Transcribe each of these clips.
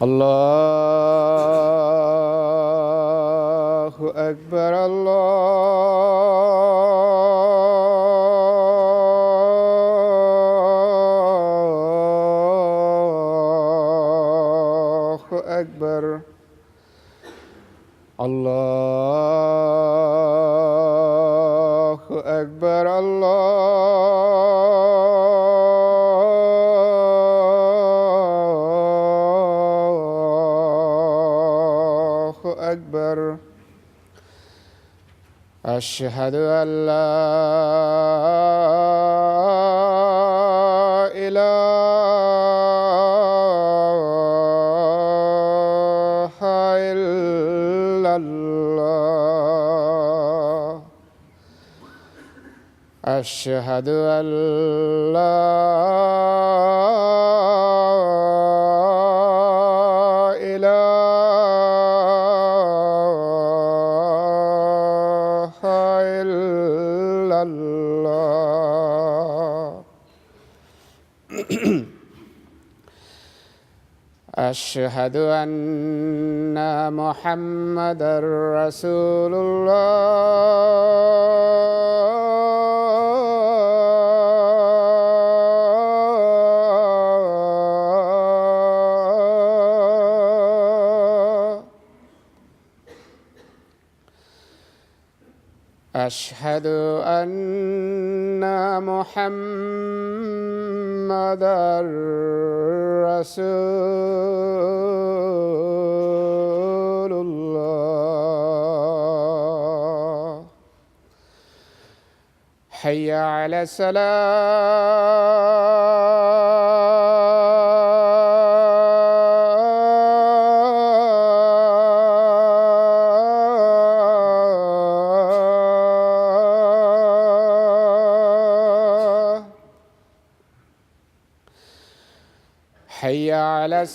الله أكبر الله أكبر الله أكبر الله أكبر أشهد أن لا إله إلا الله أشهد أن لا إله إلا الله أشهد أن محمدًا رسول الله أشهد أن محمدًا رسول الله حي على الصلاة حي على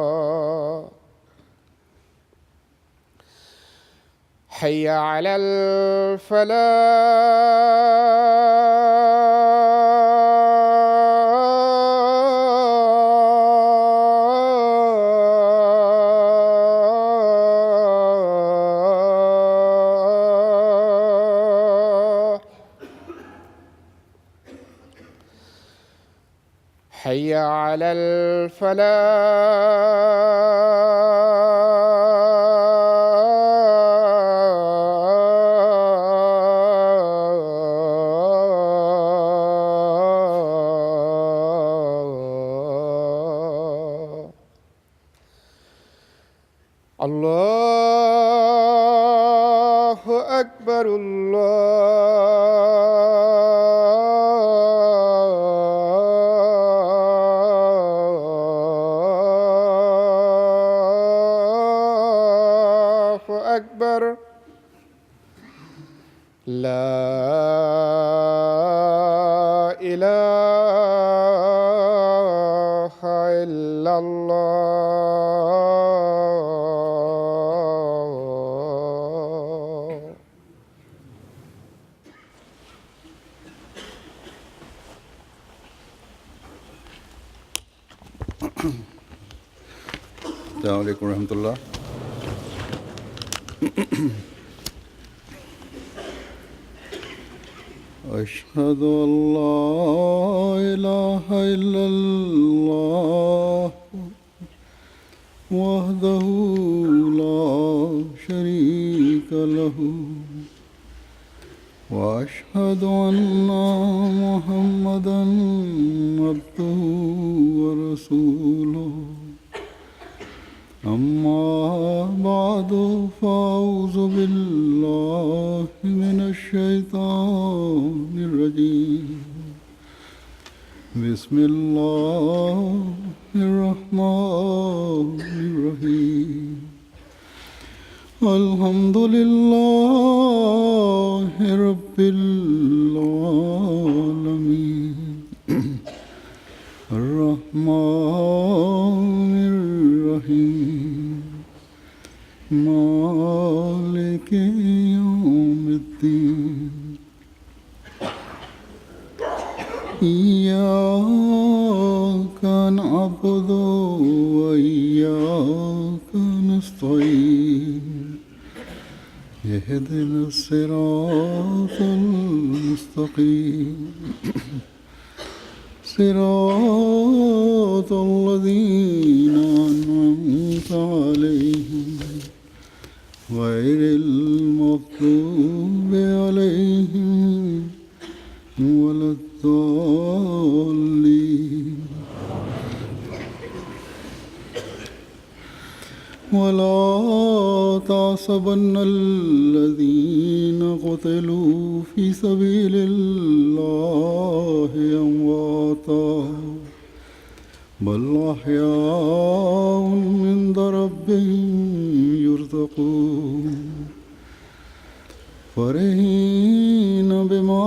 الصلاة حي على الفلاح حي على الفلاح الله أكبر الله أكبر لا إله إلا الله السلام عليكم ورحمة الله. أشهد أن لا إله إلا الله وحده لا شريك له وأشهد أن محمدًا عبده ورسوله أما بعد فأعوذ بالله من الشيطان الرجيم بسم الله الرحمن الرحيم الحمد لله رب العالمين الرحمن الرحيم مالك يوم الدين إياك نعبد وإياك نستعين اهدنا الصراط المستقيم صراط الذين أنعمت عليهم غير المغضوب عليهم ولا الضالين ولا تعصبن الذين قتلوا في سبيل الله أمواتا بل أحياء عند ربهم يرزقون فرحين بما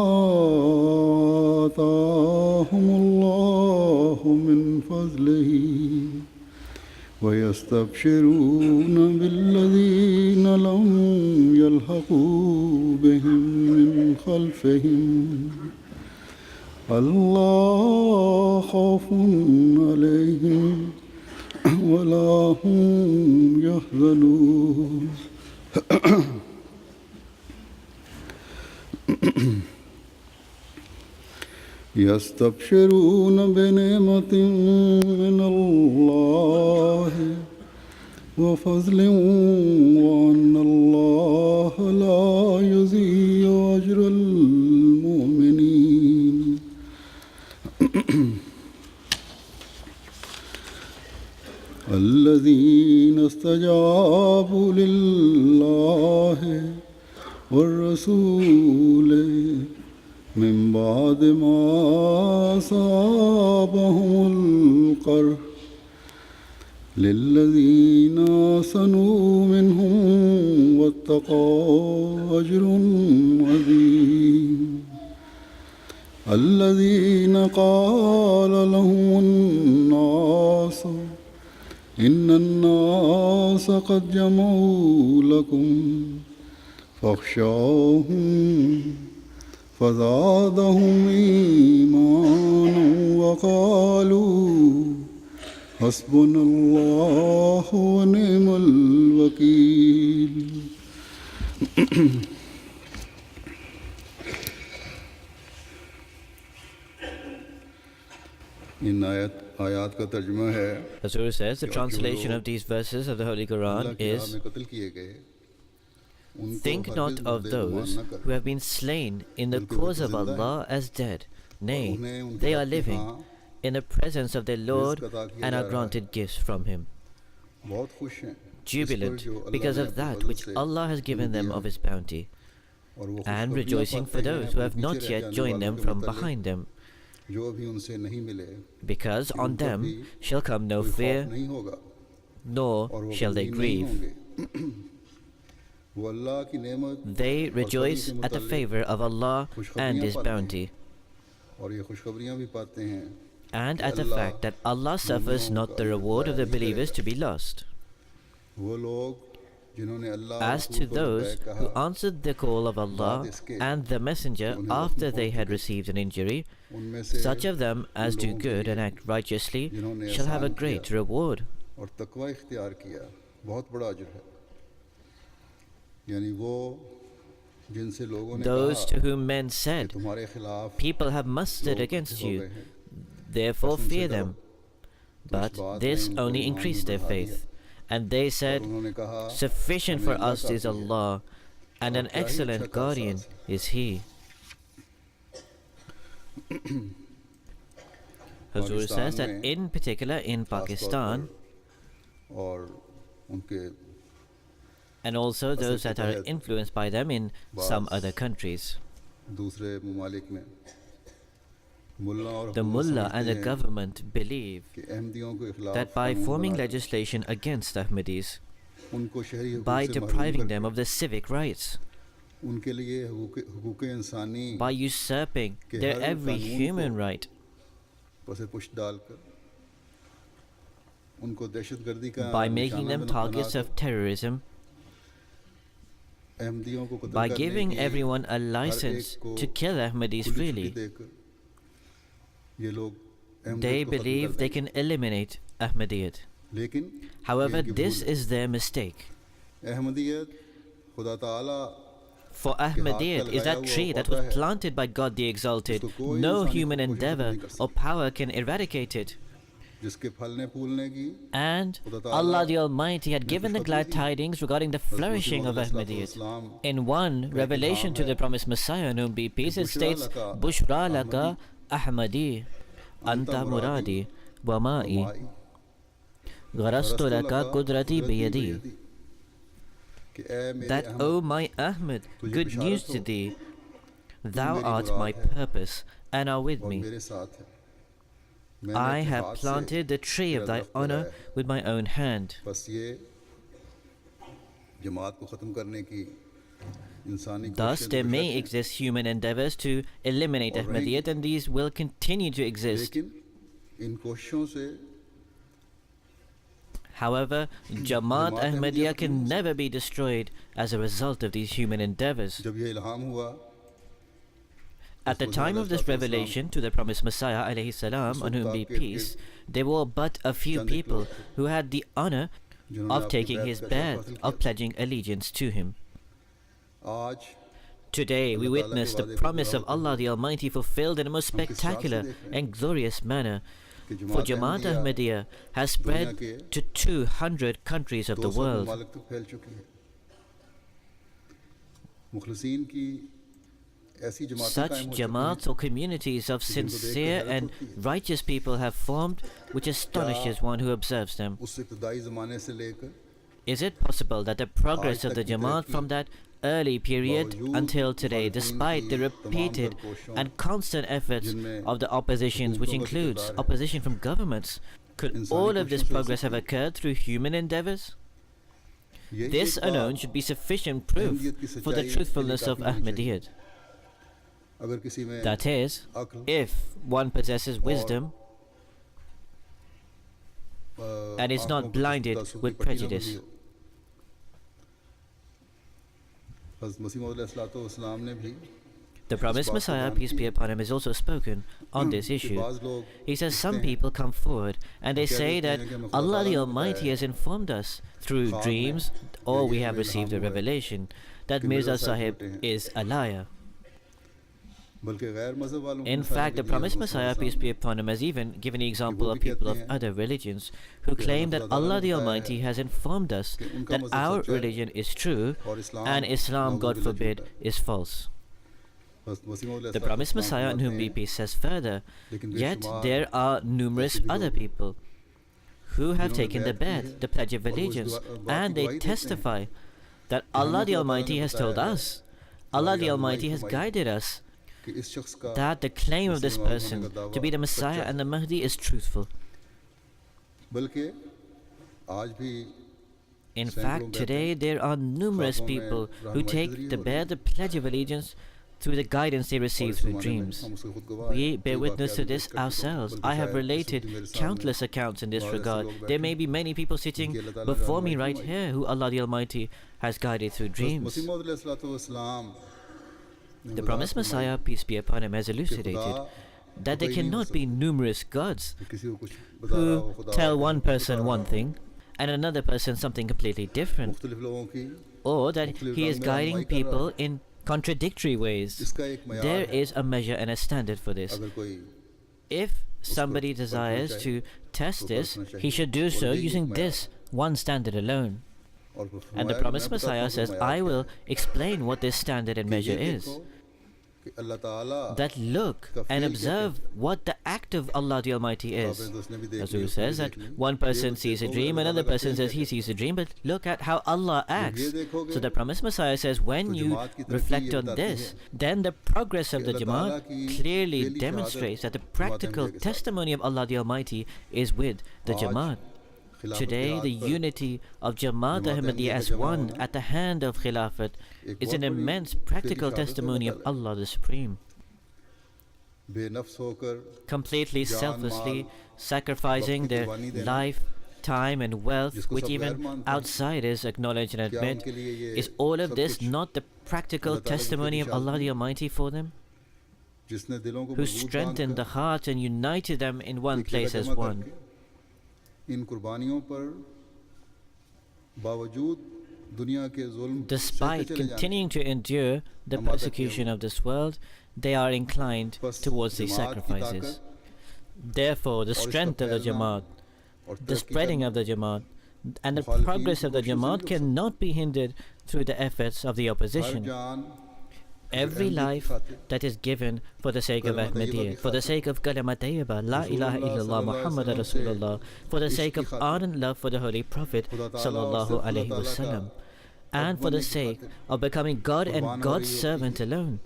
آتاهم الله من فضله ويستبشرون بالذين لم يلحقوا بهم من خلفهم ألا خوف عليهم ولا هم يحزنون يستبشرون بنعمة من الله وفضل وأن الله لا يضيع أجر المؤمنين الذين استجابوا لله والرسول من بعد ما أصابهم القرح للذين أحسنوا منهم واتقوا أجر عظيم الذين قال لهم الناس إن الناس قد جمعوا لكم فاخشوهم فزادهم إيمانا وقالوا حسبنا الله ونعم الوكيل इन आयात का तर्जुमा है Masroor says the translation of these verses of the Holy Quran is, think not of those who have been slain in the cause of Allah as dead. Nay, they are living in the presence of their Lord and are granted gifts from Him, jubilant because of that which Allah has given them of His bounty, and rejoicing for those who have not yet joined them from behind them, because on them shall come no fear, nor shall they grieve. They rejoice at the favor of Allah and His bounty, and at the fact that Allah suffers not the reward of the believers to be lost. As to those who answered the call of Allah and the Messenger after they had received an injury, such of them as do good and act righteously shall have a great reward. Those to whom men said, people have mustered against you, therefore fear them. But this only increased their faith. And they said, sufficient for us is Allah, and an excellent guardian is He. Hazur says that in particular in Pakistan, and also those that are influenced by them in some other countries, the mullah and the government believe that by forming legislation against Ahmadis, उनको शहरी हुकूक by से depriving महरूम them करके of their civic rights, उनके लिए हुकूक इंसानी by usurping के their her every कानून human को right, पसे पुष्ट डालकर उनको दहशतगर्दी का by making निशाना them targets of terrorism, अहमदियों को कत्ल by करने giving की everyone a हर license एक को to kill Ahmadis खुली छुट्टी freely. देकर ये लोग They अहमदियत को खत्म believe कर they देंगे। can eliminate Ahmadiyyat. लेकिन However, ये इनकी this भूल है। is their mistake. अहमदियत खुदा ताला For Ahmadiyyat is that tree that was planted by God the Exalted. No human endeavor or power can eradicate it. जिसके फलने फूलने की And Allah the Almighty had given the glad tidings regarding the flourishing of Ahmadiyyat. In one revelation to the promised Messiah, on whom be peace, it states, Bushra laka Ahmadi, anta muradi, wa ma'i, gharastu laka kudrati biyadi. That, O my Ahmad, good news to thee, thou art my purpose and are with और me. मेरे साथ है I have planted the tree of thy honor with my own hand. बस ये जमात को खत्म करने की इंसानी Thus, कोशिशें there तो may बेशक हैं, exist human endeavors to eliminate Ahmadiyyat, and these will continue to exist. लेकिन इन कोशिशों से However, Jamaat Ahmadiyya can never be destroyed as a result of these human endeavors. जब ये इल्हाम हुआ At the time of this revelation to the promised Messiah alayhi salam, on whom be peace, there were but a few people who had the honor of taking his bayat, of pledging allegiance to him. आज Today we witness the promise of Allah the Almighty fulfilled in a most spectacular and glorious manner. For Jamaat Ahmadiyya has spread to 200 countries of the 200 world. ममालिक तक फैल चुकी है मुखलसीन की ऐसी जमातें Such कायम हो चुकी Jamaats or communities of sincere and righteous people have formed, which astonishes one who observes them. उस इब्तदाई ज़माने से लेकर Is it possible that the progress of the Jamaat from that early period until today, despite the repeated and constant efforts of the oppositions, which includes opposition from governments, could all of this progress have occurred through human endeavors? This alone should be sufficient proof for the truthfulness of Ahmadiyyat. अगर किसी में That is, अक्ल if one possesses wisdom and is आँखों not पर blinded तासुब की with पट्टी न prejudice. बंधी हो। हज़रत मसीह मौद अलैहिस्सलाम ने भी The promised Messiah, peace be upon him, has also spoken on this issue. He says some people come forward and they say that Allah the Almighty has informed us through dreams, or we have received a revelation that Mirza Sahib is a liar. बल्कि गैर मज़हब वालों In fact, the promised Messiah, peace be upon him, has even given the example of people of other religions who claim that Allah the Almighty has informed us that our religion is true and Islam, God forbid, is false. The promised Messiah, on whom be peace, says further, yet there are numerous other people who have taken the bet, the Pledge of Allegiance, and they testify that Allah the Almighty has told us, Allah the Almighty has guided us, that the claim of this person to be the Messiah and the Mahdi is truthful. In fact, today there are numerous people who take the Pledge of Allegiance through the guidance they receive through dreams. We bear witness to this ourselves. I have related countless accounts in this regard. There may be many people sitting before me right here who Allah the Almighty has guided through dreams. The promised Messiah, peace be upon him, has elucidated that there cannot be numerous gods who tell one person one thing and another person something completely different, or that he is guiding people in contradictory ways. There is a measure and a standard for this. If somebody desires to test this, he should do so using this one standard alone. And the promised Messiah says, I will explain what this standard and measure is. That look and observe what the act of Allah the Almighty is. Rasul says that one person sees a dream, another person says he sees a dream, but look at how Allah acts. So the promised Messiah says, when you reflect on this, then the progress of the Jamaat clearly demonstrates that the practical testimony of Allah the Almighty is with the Jamaat. Today, the unity of Jamaat Ahmadiyya as one at the hand of Khilafat is an immense practical testimony of Allah the Supreme. Completely selflessly sacrificing their life, time and wealth, which even outsiders acknowledge and admit, is all of this not the practical testimony of Allah the Almighty for them? Who strengthened the hearts and united them in one place as one. Despite continuing to endure the persecution of this world, they are inclined towards these sacrifices. Therefore, the strength of the Jamaat, the spreading of the Jamaat, and the progress of the Jamaat cannot be hindered through the efforts of the opposition. Every life that is given for the sake of Ahmadiyya, for the sake of Kalama Tayyibah, La ilaha illallah Muhammad Rasulullah, for the sake of ardent love for the Holy Prophet Sallallahu Alaihi Wasallam, and for the sake of becoming God and God's servant alone.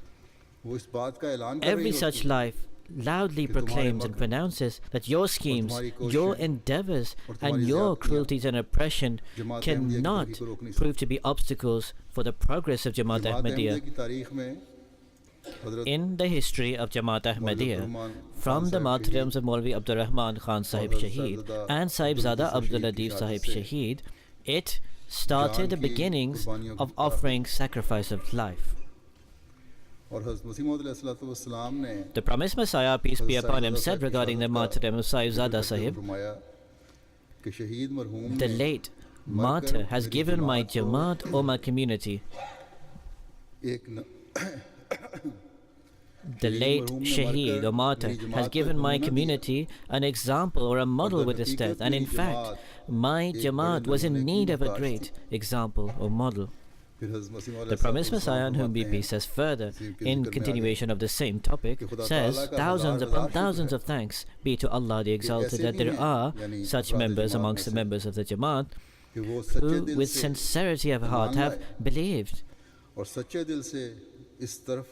Every such life loudly proclaims and pronounces that your schemes, your endeavors, and your cruelties and oppression cannot prove to be obstacles for the progress of Jamaat Ahmadiyya. In the history of Jamaat Ahmadiyya, from the martyrdoms of Maulvi Abdur Rahman Khan Sahib Shaheed and Sahibzada Abdul Latif Sahib Shaheed, it started the beginnings of offering sacrifice of life. The promised Messiah, peace be upon him, said regarding the martyrdom of Sahibzada Sahib, the late martyr has given my Jamaat or my community. The late Shaheed or martyr has given my community an example or a model with his death, and in fact, my Jamaat was in need of a great example or model. The promised Messiah, on whom be peace, says further, in continuation of the same topic, says, thousands upon thousands of thanks be to Allah the Exalted that there are such members amongst the members of the Jamaat who with sincerity of heart have believed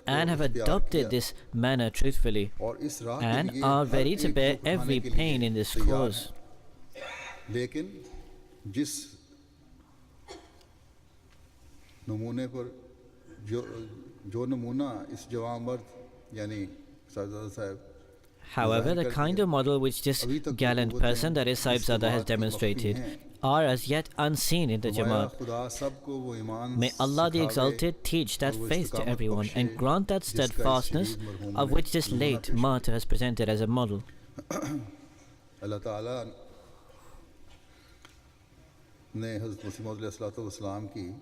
and have adopted this manner truthfully and are ready to bear every pain in this cause. नमूने पर जो नमूना इस जवान मर्द यानी साहिबजादा साहब. However, the kind of model which this gallant person, that is Sahibzada, has demonstrated are as yet unseen in the Jamaat. May Allah the Exalted teach that faith to everyone and grant that steadfastness of which this late martyr has presented as a model. Allah Ta'ala ने हज़रत मसीह मौऊद अलैहिस्सलाम की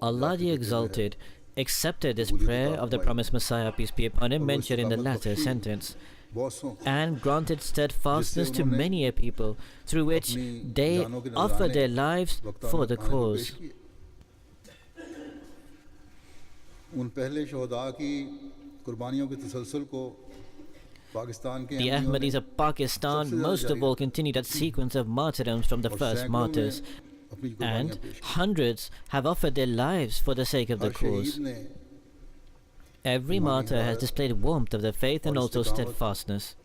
Allah the Exalted accepted this prayer of the promised Messiah, peace be upon him, mentioned in the latter sentence, and granted steadfastness to many a people through which they offered their lives for the cause. The Ahmadis of Pakistan most of all continued that sequence of martyrdoms from the first martyrs, and hundreds have offered their lives for the sake of the cause. Every martyr has displayed warmth of the faith and also steadfastness.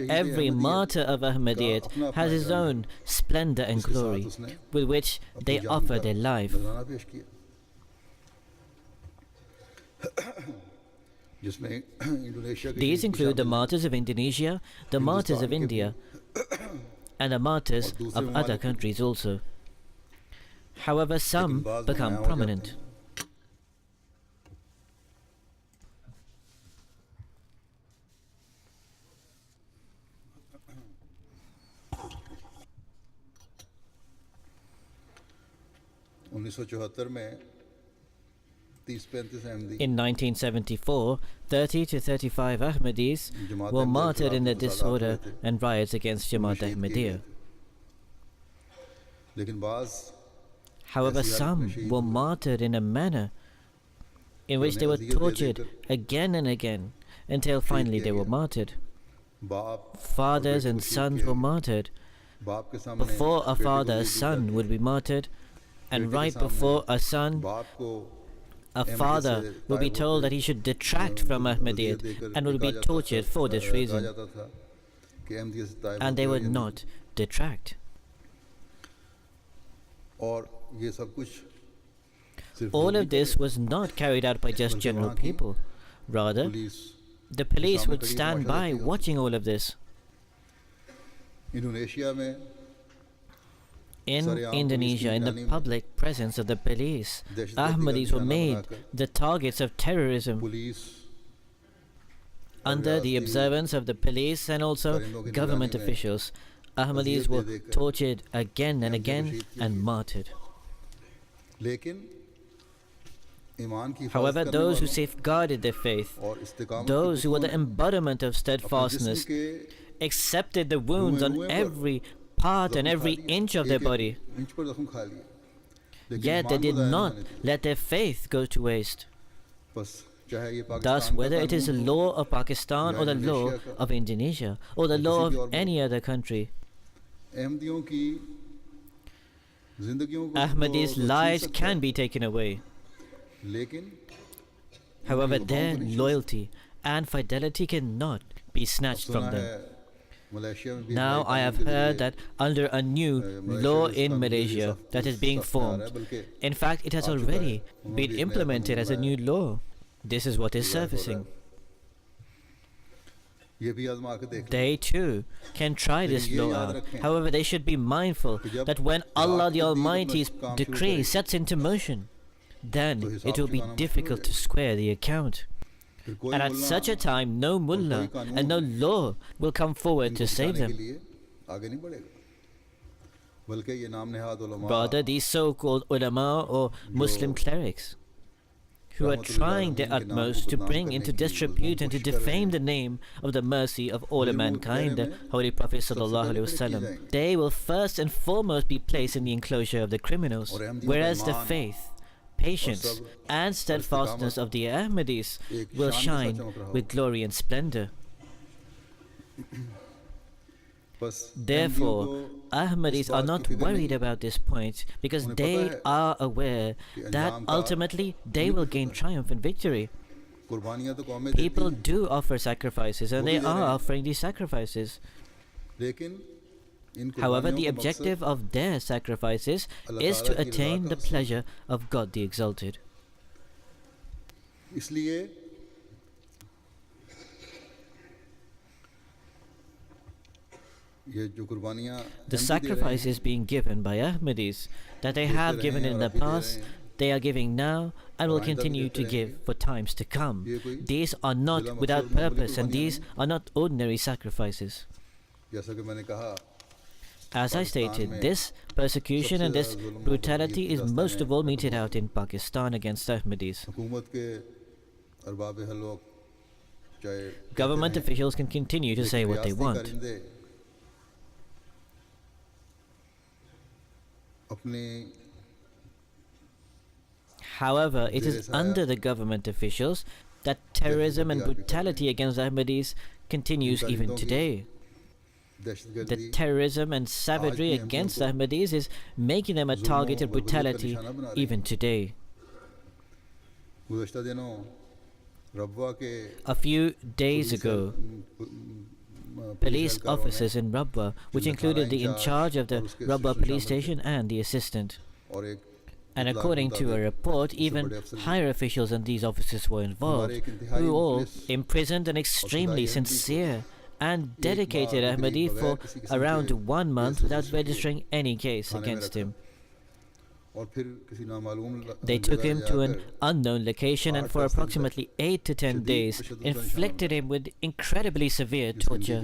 Every martyr of Ahmadiyyat has his own splendor and glory with which they offer their life. These include the martyrs of Indonesia, the martyrs of India, and the martyrs of other countries also. However, some become prominent. In 1974, 30 to 35 Ahmadis were martyred in the disorder and riots against Jamaat Ahmadiyya. However, some were martyred in a manner in which they were tortured again and again until finally they were martyred. Fathers and sons were martyred. Before a father, a son would be martyred, and right before a son, a father will be told that he should detract from Ahmadiyyat and will be tortured for this reason. कि अहमदियत से ताइब and they होते हो would या नहीं। not detract. और ये सब कुछ सिर्फ All लोग of नहीं this करें, was not carried out by just बल्कि general वहाँ की people. Rather, police the police सामने would खड़ी stand तमाशा by देखती होती। watching all of this. Indonesia में In सरेआम पुलिस की Indonesia, in the निगरानी में public presence of the police, दहशतगर्दी का Ahmadis were निशाना made बनाकर the targets of terrorism police under the observance of the police and also परिंदों की government निगरानी में officials. Ahmadis अज़ियत were दे देकर tortured again and अहमदियों को again शहीद किया and गया। martyred. लेकिन ईमान की हिफाजत However, करने those who वालों safeguarded their faith, और इस्तिकामत के those who were पुख्तों the ने embodiment of अपने जिस्म steadfastness, के accepted the wounds on रुएं पर every part and जख्म खा every लिए, inch of their एक-एक body. इंच पर जख्म खा लिए, लेकिन Yet they ईमान को did ज़ाया not नहीं होने दिया। let their faith go to waste. बस चाहे ये Thus, पाकिस्तान का whether it is the कानून हो law of Pakistan या or the law इंडोनेशिया का of Indonesia or the या law किसी भी of और मुल्क, any other country, अहमदियों की जिंदगियों को Ahmadis' तो छीन lives सकता can है, be taken away. लेकिन However, उनकी their वफाओं को नहीं छीन loyalty and fidelity cannot be सकता। snatched सुना from है them. मलेशिया में भी Now नए I कानून have के heard जरिए that under a new Malaysia law में इस in कानून के जरिए Malaysia that is being सख्त आ रहा formed. है, बल्कि In fact, it has आ चुका already है। उन्होंने been भी एक नया implemented कानून as a बनाया new है। law. This is what is तैयार हो रहा surfacing. है। ये भी आजमा के देख लें। They too can try this ये law याद out. रखें However, they should be mindful कि जब that when Allah the खुदा की दीन Almighty's अपना काम शुरू decree करेगी, sets into motion, then तो हिसाब it will be चुकाना मुश्किल हो difficult to जाएगा। square the account. फिर कोई And at Mulla such a time, no और mullah कोई कानून and no law will come forward इनको to save बचाने के them. लिए आगे नहीं बढ़ेगा, बल्कि ये नाम नेहाद उलमा Rather, these so-called ulama or Muslim clerics who are trying their utmost to bring into disrepute and to defame the name of the mercy of all of mankind, the Holy Prophet sallallahu alaihi wasallam, they will first and foremost be placed in the enclosure of the criminals, whereas the faith, patience and steadfastness of the Ahmadis will shine with glory and splendor. बस Therefore, अहमदियों को Ahmadis are not worried about this point because they are aware that ultimately they will gain triumph and victory. कुर्बानियां तो कौमें देती People हैं, do offer sacrifices and they are offering these sacrifices. लेकिन इन However, कुर्बानियों the का objective मकसद of their sacrifices is to attain the pleasure of God the Exalted. इसलिए ये जो कुर्बानियां The हम भी दे रहे हैं, sacrifices being given by Ahmadis that they have given in the past, they are giving now and will continue to give for times to come. These are not without purpose and these are not ordinary sacrifices. जैसा कि मैंने कहा, As I stated, this persecution and this brutality is most of all meted out in Pakistan against Ahmadis. हुकूमत के अरबाब हलवक चाहे Government officials can continue to say what they want. कारिंदे अपने However, it is under the government officials that terrorism and brutality against Ahmadis continues even today. The दहशतगर्दी terrorism and savagery against Ahmadis is making them a target of brutality even today. गुज़श्ता दिनों रब्वा के A few days ago, police एहलकारों ने officers in Rabwa, which included the in charge of the Rabwa police station and the assistant. और एक And according to a report, even higher officials and these officers were involved, who all imprisoned an extremely sincere and dedicated Ahmadi for around 1 month without registering any case against him. और फिर किसी नामालूम They took जगह him to an जाकर unknown location and for approximately 8 to 10 days inflicted him with incredibly severe torture.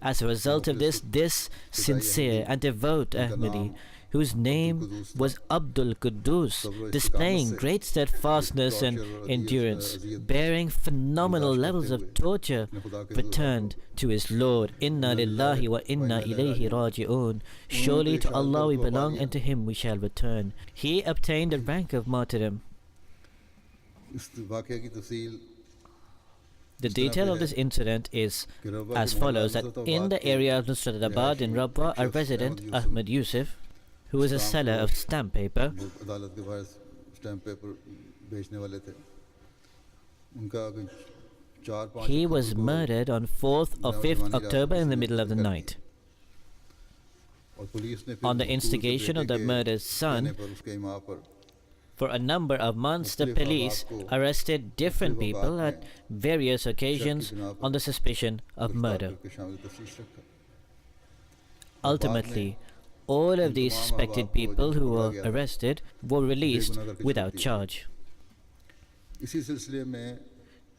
As a result of this sincere and devout Ahmadi, whose name was Abdul Quddus, displaying great steadfastness and endurance, bearing phenomenal levels of torture, returned to his Lord. Inna lillahi wa inna ilayhi raji'un. Surely to Allah we belong and to Him we shall return. He obtained the rank of martyrdom. इस वाक़या की तफसील The detail of this incident is as follows: that in the area of Nusratabad in Rabwa, a resident, Ahmad Yusuf, who was a seller of stamp paper, जो अदालत के बाहर stamp paper बेचने वाले थे, उनका कोई He was murdered on 4th or 5th October in the middle of the night. On the instigation of the murdered son, for a number of months, the police arrested different people at various occasions on the suspicion of murder. Ultimately, all of these suspected people who were arrested were released without charge.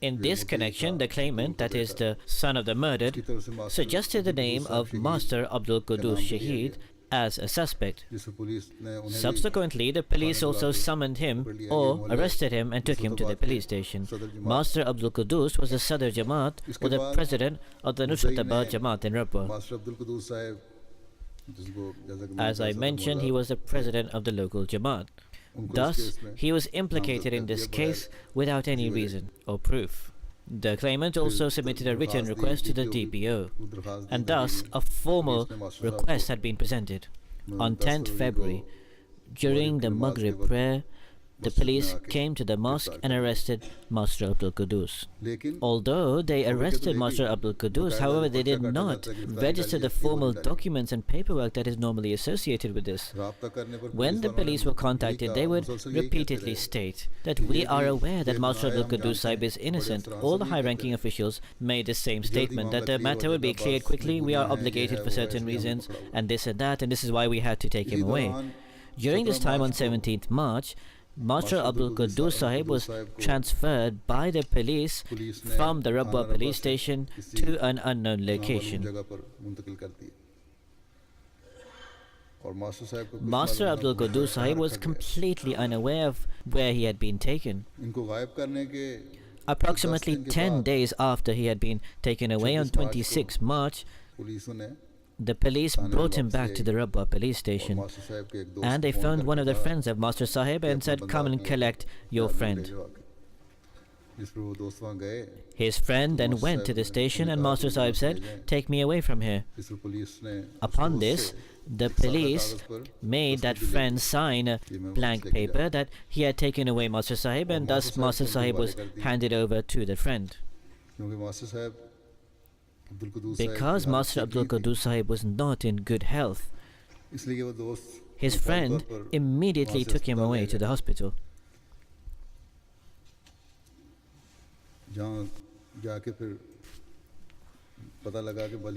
In this connection, the claimant, that is the son of the murdered, suggested the name of Master Abdul Qudus Shaheed as a suspect. Subsequently, the police also summoned him or arrested him and took him to the police station. Master Abdul Qudus was the Sadr Jamaat or the president of the Nusratabad Jamaat in Rabwa. As I mentioned, he was the president of the local Jamaat. Thus, he was implicated in this case without any reason or proof. The claimant also submitted a written request to the DPO, and thus a formal request had been presented. On 10th February, during the Maghrib prayer, the police came to the mosque and arrested Master Abdul Qudus. Although they arrested Master Abdul Qudus, however, they did not register the formal documents and paperwork that is normally associated with this. When the police were contacted, they would repeatedly state that we are aware that Master Abdul Qudus Sahib is innocent. All the high-ranking officials made the same statement, that the matter would be cleared quickly, we are obligated for certain reasons, and this and that, and this is why we had to take him away. During this time on 17th March, Master Abdul Qudus Sahib was transferred by the police from the Rabwa police station to an unknown location. Master Abdul Qudus Sahib was completely unaware of where he had been taken. Approximately 10 days after he had been taken away on 26 March, the police brought him back to the Rabwa police station, and they found one of the friends of Master Sahib and said, come and collect your friend. His friend then went to the station and Master Sahib said, take me away from here. Upon this, the police made that friend sign a blank paper that he had taken away Master Sahib, and thus Master Sahib was handed over to the friend. Because Master Abdul Qudus Sahib was not in good health, his friend immediately took him away to the hospital.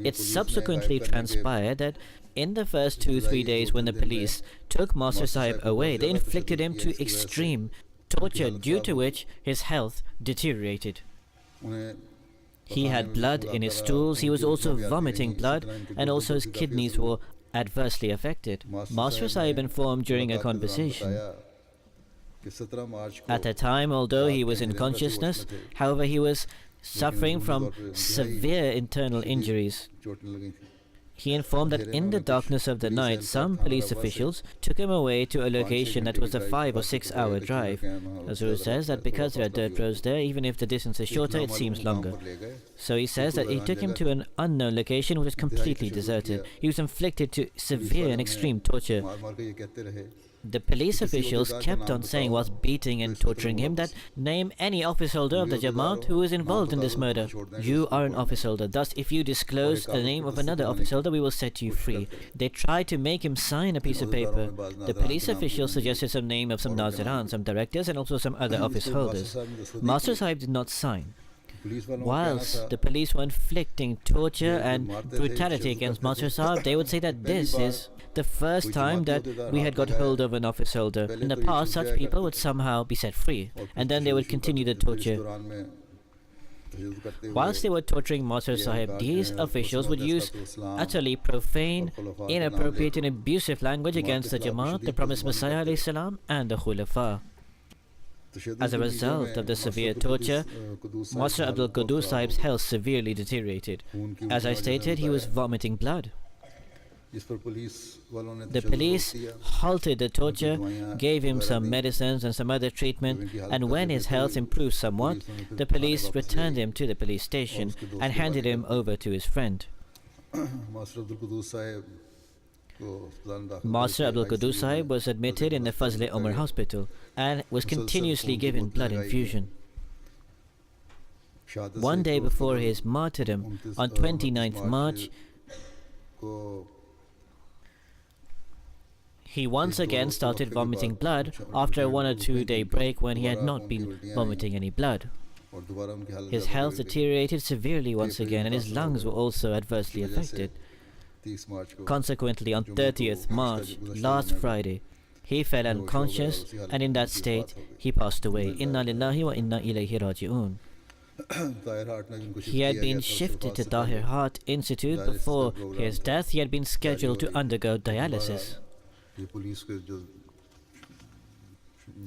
It subsequently transpired that in the first 2-3 days when the police took Master Sahib away, they inflicted him to extreme torture, due to which his health deteriorated. He had blood in his stools, he was also vomiting blood, and also his kidneys were adversely affected. Master Sahib informed during a conversation. At the time, although he was in consciousness, however, he was suffering from severe internal injuries. He informed that in the darkness of the night, some police officials took him away to a location that was a 5 or 6 hour drive. Hazrat says that because there are dirt roads there, even if the distance is shorter, it seems longer. So he says that he took him to an unknown location which was completely deserted. He was inflicted to severe and extreme torture. The police officials kept on saying, whilst beating and torturing him, that name any office holder of the Jamaat who is involved in this murder. You are an office holder, thus if you disclose the name of another office holder, we will set you free. They tried to make him sign a piece of paper. The police officials suggested some name of some Naziran, some directors, and also some other office holders. Master Sahib did not sign. Whilst the police were inflicting torture and brutality against Master Sahib, they would say that this is the first time that we had got hold of an office holder. In the past, such people would somehow be set free, and then they would continue the torture. Whilst they were torturing Master Sahib, these officials would use utterly profane, inappropriate and abusive language against the Jamaat, the promised Messiah ﷺ, and the Khulafa. As a result of the severe torture, Master Abdul Qudus Sahib's health severely deteriorated. As I stated, he was vomiting blood. The police halted the torture, gave him some medicines and some other treatment, and when his health improved somewhat, the police returned him to the police station and handed him over to his friend. Master Abdul Qudus Sahib was admitted in the Fazl-e-Umar hospital and was continuously given blood infusion. One day before his martyrdom, on 29th March, he once again started vomiting blood after a 1 or 2 day break when he had not been vomiting any blood. His health deteriorated severely once again, and his lungs were also adversely affected. Consequently, on 30th March, last Friday, he fell unconscious, and in that state, he passed away. Inna lillahi wa inna ilayhi raji'un. He had been shifted to Hadhrat Institute. Before his death, he had been scheduled to undergo dialysis.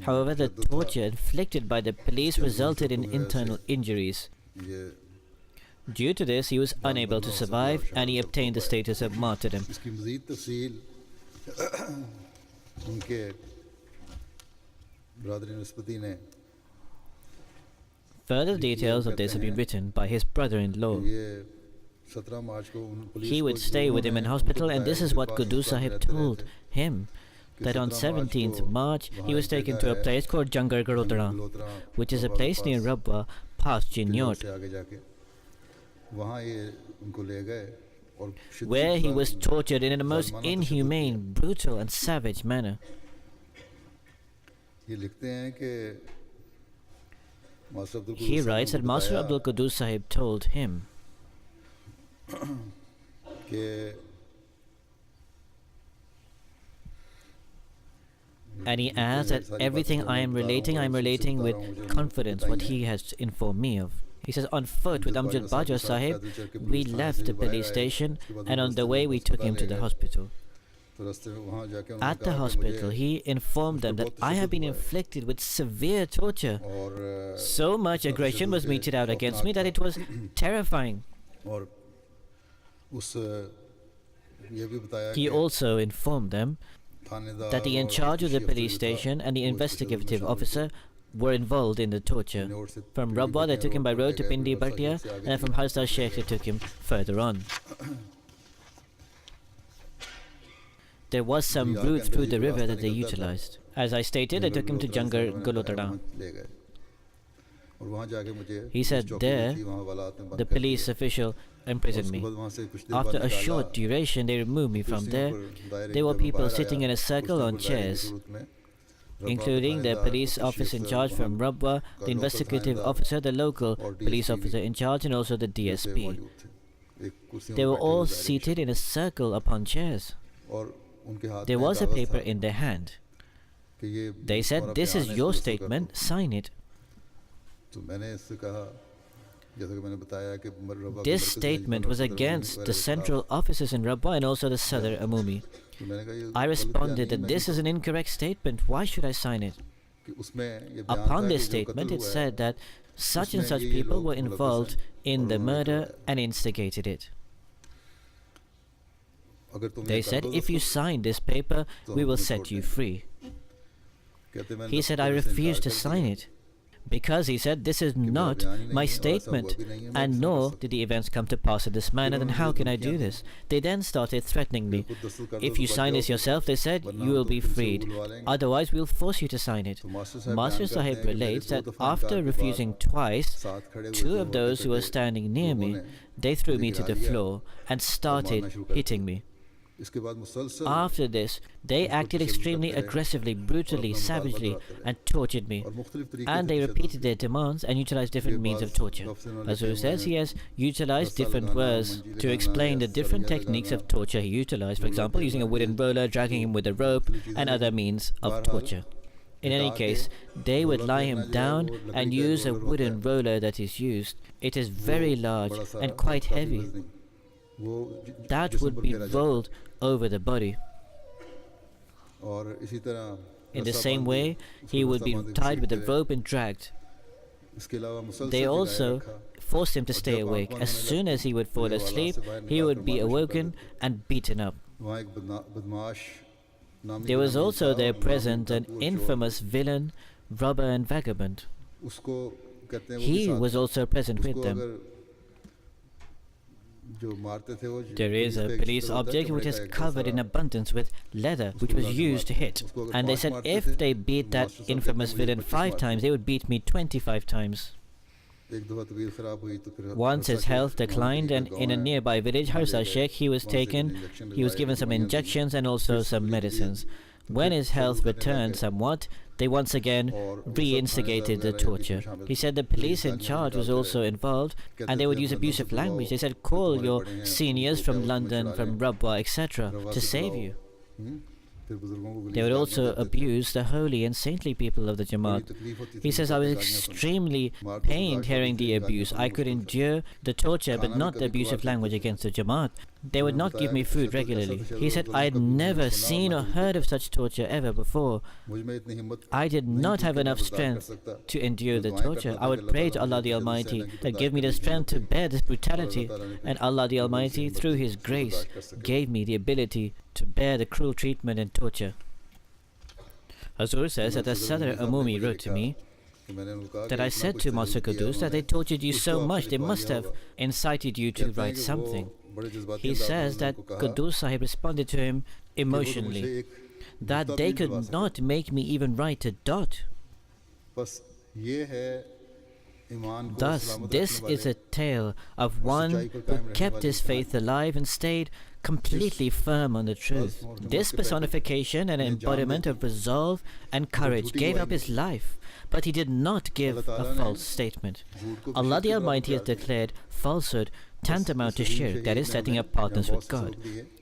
However, the torture inflicted by the police resulted in internal injuries. Due to this, he was unable to survive, and he obtained the status of martyrdom. Further details of this have been written by his brother-in-law. He would stay with him in hospital, and this is what Qudus Sahib told him, that on 17th March he was taken to a place called Jangar Garodara, which is a place near Rabwa, past Jinyot, where he was tortured in a most inhumane, brutal and savage manner. He writes that Master Abdul Qudus Sahib told him, and he adds that everything I am relating with confidence what he has informed me of. He says, on foot with Amjad Baja Sahib, we left the police station, and on the way we took him to the hospital. At the hospital, he informed them that I have been inflicted with severe torture. So much aggression was meted out against me that it was terrifying. He also informed them that the in charge of the police station and the investigative officer were involved in the torture. From Rabwa, they took him by road to Pindi Bhatia, and from Hadhrat Sheikh, they took him further on. There was some route through the river that they utilized. As I stated, they took him to Jangar Golotara. He said there, the police official imprisoned me. After a short duration, they removed me from there. There were people sitting in a circle on chairs, including the police officer in charge from Rabwa, the investigative officer, the local police officer in charge, and also the DSP. They were all seated in a circle upon chairs. There was a paper in their hand. They said, "This is your statement, sign it." This statement was against the central offices in Rabwa and also the Sadr Amumi. I responded that this is an incorrect statement, why should I sign it? Upon this statement, it said that such and such people were involved in the murder and instigated it. They said, if you sign this paper, we will set you free. He said, I refuse to sign it, because he said, this is not my statement, and nor did the events come to pass in this manner, then how can I do this? They then started threatening me. If you sign this yourself, they said, you will be freed. Otherwise, we will force you to sign it. Master Sahib relates that after refusing twice, two of those who were standing near me, they threw me to the floor and started hitting me. After this, they acted extremely aggressively, brutally, savagely, and tortured me. And they repeated their demands and utilized different means of torture. Masroor says he has utilized different words to explain the different techniques of torture he utilized. For example, using a wooden roller, dragging him with a rope, and other means of torture. In any case, they would lie him down and use a wooden roller that is used. It is very large and quite heavy. That would be rolled over the body. In the same way, he would be tied with a rope and dragged. They also forced him to stay awake. As soon as he would fall asleep, he would be awoken and beaten up. There was also there present an infamous villain, robber and vagabond. He was also present with them. There is a police object which is covered in abundance with leather, which was used to hit. And they said if they beat that infamous villain 5 times, they would beat me 25 times. Once his health declined, and in a nearby village, Harsa Sheikh, he was given some injections and also some medicines. When his health returned somewhat, they once again re-instigated the torture. He said the police in charge was also involved, and they would use abusive language. They said, call your seniors from London, from Rabwa, etc. to save you. They would also abuse the holy and saintly people of the Jamaat. He says, I was extremely pained hearing the abuse. I could endure the torture, but not the abusive language against the Jamaat. They would not give me food regularly. He said, I had never seen or heard of such torture ever before. I did not have enough strength to endure the torture. I would pray to Allah the Almighty that give me the strength to bear this brutality, and Allah the Almighty, through His grace, gave me the ability to bear the cruel treatment and torture. Hazur says that the Sadr Amumi wrote to me that I said to Master Qudus that they tortured you so much, they must have incited you to write something. He says that Qudus Sahib responded to him emotionally, that they could not make me even write a dot. Thus, this is a tale of one who kept his faith alive and stayed completely firm on the truth. This personification and embodiment of resolve and courage gave up his life, but he did not give a false statement. Allah the Almighty has declared falsehood tantamount to shirk, that is, setting up partners with God.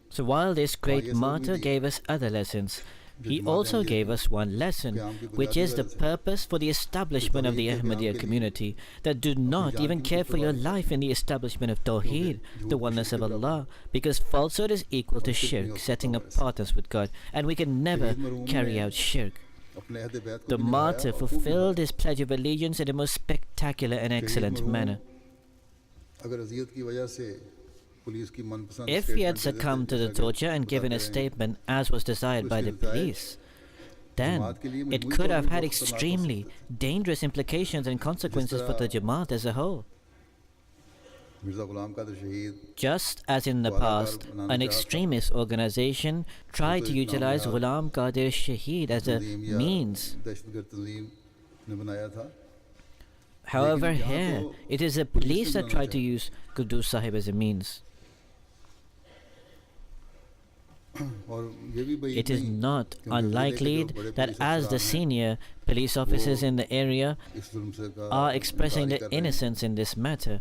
So while this great martyr gave us other lessons, he also gave us one lesson, which is the purpose for the establishment of the Ahmadiyya community, that do not even care for your life in the establishment of Tawheed, the oneness of Allah, because falsehood is equal to shirk, setting up partners with God, and we can never carry out shirk. The martyr fulfilled his pledge of allegiance in a most spectacular and excellent manner. If he had succumbed to the torture and given a statement as was desired by the police, then it could have had extremely dangerous implications and consequences for the Jamaat as a whole. Just as in the past, an extremist organization tried to utilize Ghulam Qadir Shaheed as a means. However, here, it is the police that tried to use Qudus Sahib as a means. It is not unlikely that as the senior police officers in the area are expressing their innocence in this matter,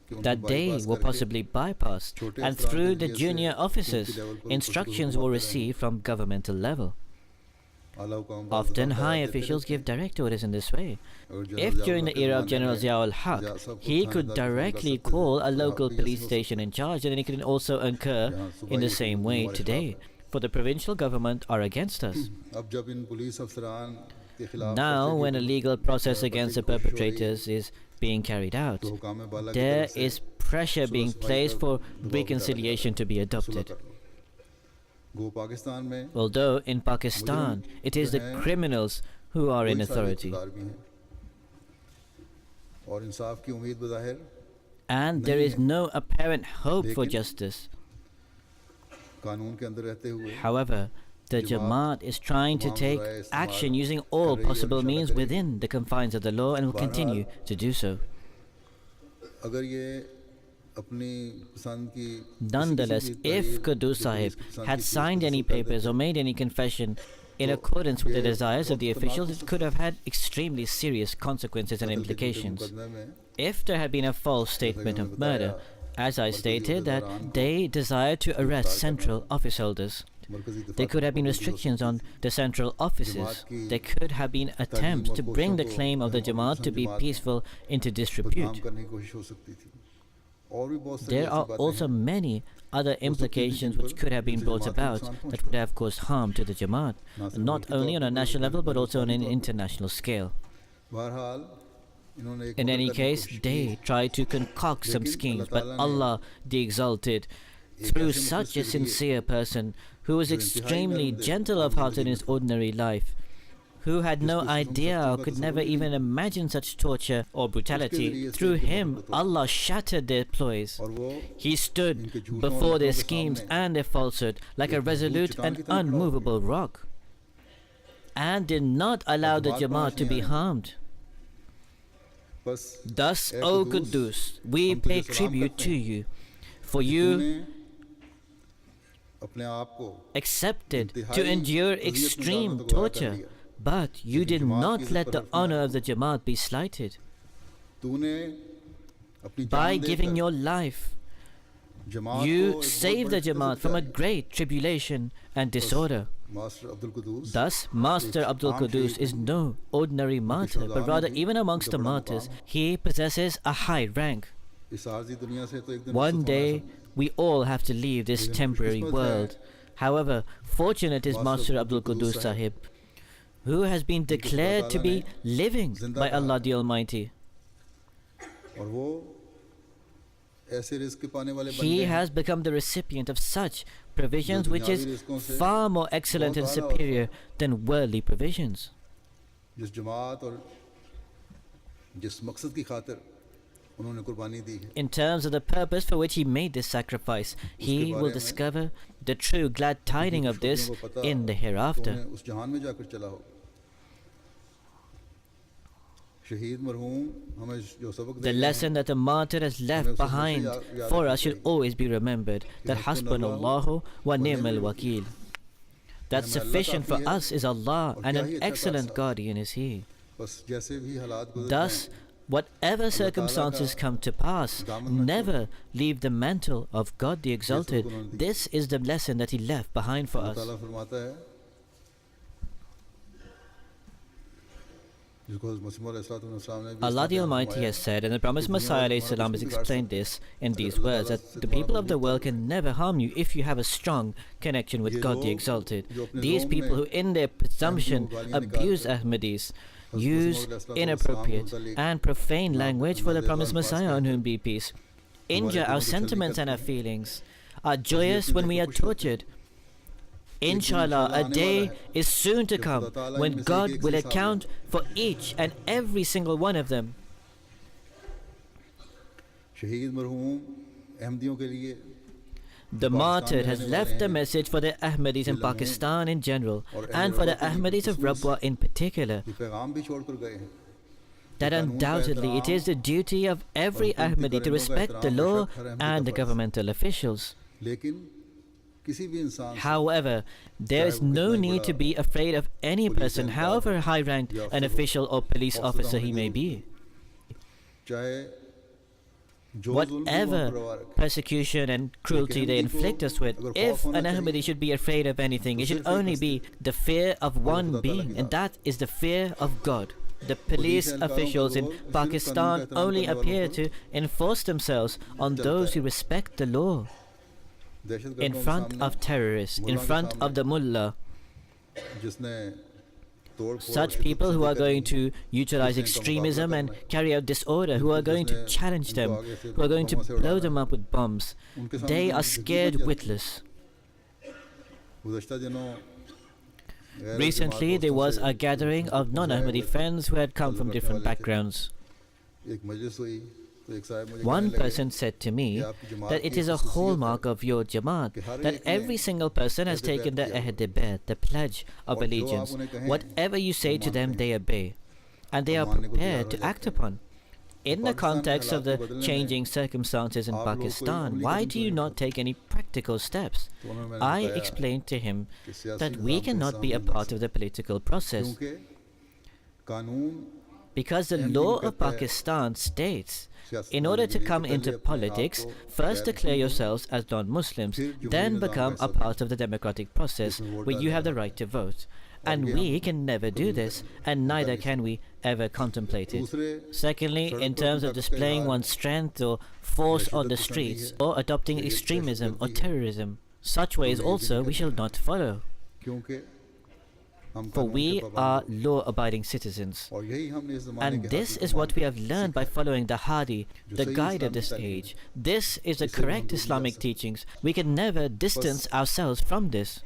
that they were possibly bypassed, and through the junior officers, instructions were received from governmental level. Often high officials give direct orders in this way. If during the era of General Zia-ul-Haq, he could directly call a local police station in charge, then it can also occur in the same way today. For the provincial government are against us. Now, when a legal process against the perpetrators is being carried out, there is pressure being placed for reconciliation to be adopted. Although in Pakistan, it is the criminals who are in authority. And there is no apparent hope for justice. However, the Jamaat is trying to take action using all possible means within the confines of the law and will continue to do so. Nonetheless, if Qudus Sahib had signed any papers or made any confession in accordance with the desires of the officials, it could have had extremely serious consequences and implications. If there had been a false statement of murder, as I stated, that they desired to arrest central office holders, there could have been restrictions on the central offices. There could have been attempts to bring the claim of the Jamaat to be peaceful into disrepute. There are also many other implications which could have been brought about that would have caused harm to the Jamaat, not only on a national level but also on an international scale. In any case, they tried to concoct some schemes, but Allah the Exalted, through such a sincere person who was extremely gentle of heart in his ordinary life, who had no idea or could never even imagine such torture or brutality, through him Allah shattered their ploys. He stood before their schemes and their falsehood like a resolute and unmovable rock, and did not allow the Jamaat to be harmed. Thus, O Quddus, we pay tribute to you, for you accepted to endure extreme torture, but you did not let the honor of the Jamaat be slighted. By giving your life, you saved the Jamaat from a great tribulation and disorder. Thus, Master Abdul Quddus is no ordinary martyr, but rather even amongst the martyrs, he possesses a high rank. One day, we all have to leave this temporary world. However, fortunate is Master Abdul Quddus Sahib, who has been declared to be living by Allah the Almighty. He has become the recipient of such provisions which is far more excellent and superior than worldly provisions. In terms of the purpose for which he made this sacrifice, he will discover the true glad tidings of this in the hereafter. The lesson that the martyr has left behind for us should always be remembered, that Hasbunallahu wa ni'mal wakeel. That sufficient for us is Allah, and an excellent guardian is He. Thus, whatever circumstances come to pass, never leave the mantle of God the Exalted. This is the lesson that He left behind for us. Allah the Almighty has said, and the promised Messiah ﷺ has explained this in these words, that the people of the world can never harm you if you have a strong connection with God the Exalted. These people who in their presumption abuse Ahmadis, use inappropriate and profane language for the promised Messiah, on whom be peace, injure our sentiments and our feelings, are joyous when we are tortured. Inshallah, a day is soon to come when God will account for each and every single one of them. The martyr has left a message for the Ahmadis in Pakistan in general, and for the Ahmadis of Rabwa in particular, that undoubtedly it is the duty of every Ahmadi to respect the law and the governmental officials. However, there is no need to be afraid of any person, however high-ranked an official or police officer he may be. Whatever persecution and cruelty they inflict us with, if an Ahmadi should be afraid of anything, it should only be the fear of one being, and that is the fear of God. The police officials in Pakistan only appear to enforce themselves on those who respect the law. In front of terrorists, in front of the mullah, such people who are going to utilize extremism and carry out disorder, who are going to challenge them, who are going to blow them up with bombs, they are scared witless. Recently, there was a gathering of non-Ahmadi friends who had come from different backgrounds. One person said to me that it is a hallmark of your Jamaat that every single person has taken the Ahd-e-Bayt, the pledge of allegiance. Whatever you say to them, they obey, and they are prepared to act upon. In the context of the changing circumstances in Pakistan, why do you not take any practical steps? I explained to him that we cannot be a part of the political process, because the law of Pakistan states, in order to come into politics, first declare yourselves as non-Muslims, then become a part of the democratic process where you have the right to vote. And we can never do this, and neither can we ever contemplate it. Secondly, in terms of displaying one's strength or force on the streets, or adopting extremism or terrorism, such ways also we shall not follow. For we are law-abiding citizens. And this is what we have learned by following the Hadi, the guide of this age. This is the correct Islamic teachings. We can never distance ourselves from this.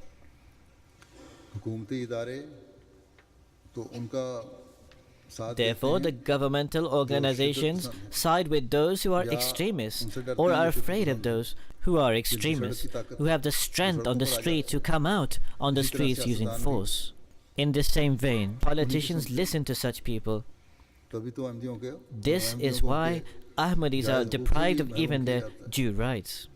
Therefore, the governmental organizations side with those who are extremists, or are afraid of those who are extremists, who have the strength on the street to come out on the streets using force. In the same vein, politicians listen to such people This is why Ahmadis are deprived of even their due rights.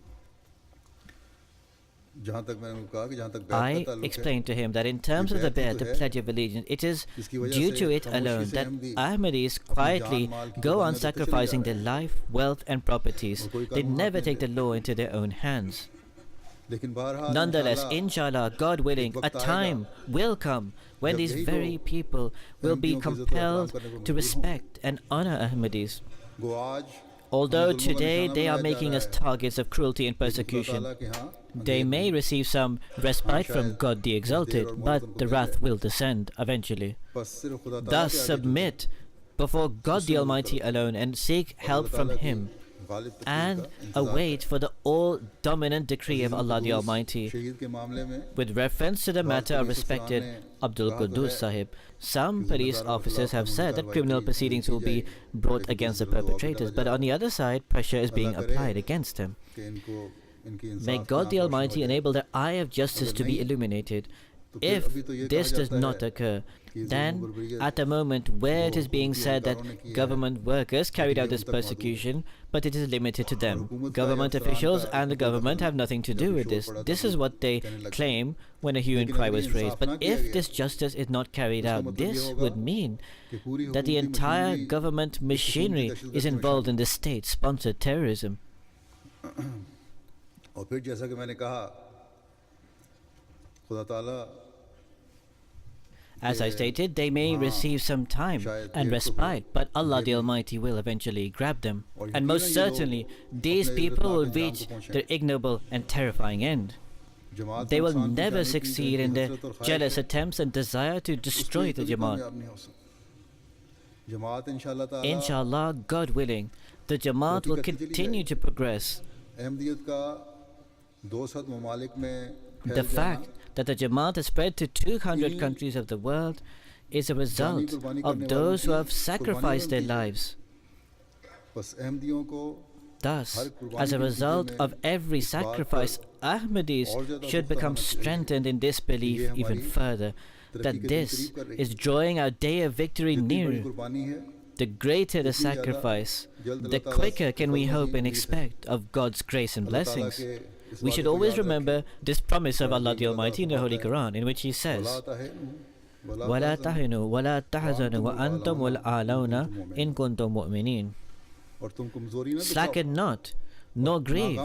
I explained to him that in terms of the bay'at, the pledge of allegiance, it is due to it alone that Ahmadis quietly go on sacrificing their life, wealth and properties. They never take the law into their own hands. Nonetheless, inshallah, God willing, a time will come when these very people will be compelled to respect and honor Ahmadis. Although today they are making us targets of cruelty and persecution, they may receive some respite from God the Exalted, but the wrath will descend eventually. Thus submit before God the Almighty alone and seek help from Him, and await for the all-dominant decree of Allah the Almighty. With reference to the matter of respected Abdul Quddus Sahib, some police officers have said that criminal proceedings will be brought against the perpetrators, but on the other side, pressure is being applied against them. May God the Almighty enable the eye of justice to be illuminated. If this does not occur, then at a moment where it is being said that government workers carried out this persecution, but it is limited to them. Government officials and the government have nothing to do with this. This is what they claim when a hue and cry was raised. But if this justice is not carried out, this would mean that the entire government machinery is involved in this state-sponsored terrorism. As I stated, they may receive some time and respite, but Allah the Almighty will eventually grab them. And most certainly, these people will reach their ignoble and terrifying end. They will never succeed in their jealous attempts and desire to destroy the Jamaat. Inshallah, God willing, the Jamaat will continue to progress. The fact that the Jamaat has spread to 200 countries of the world is a result of those who have sacrificed their lives. Thus, as a result of every sacrifice, Ahmadis should become strengthened in this belief even further, that this is drawing our day of victory nearer. The greater the sacrifice, the quicker can we hope and expect of God's grace and blessings. We should always remember this promise of Allah the Almighty in the Holy Quran, in which He says, وَلَا تَهِنُوا وَلَا تَحْزَنُوا وَأَنْتُمُ الْأَعْلَوْنَ إِن كُنتُم مُؤْمِنِينَ. Slacken not, nor grieve,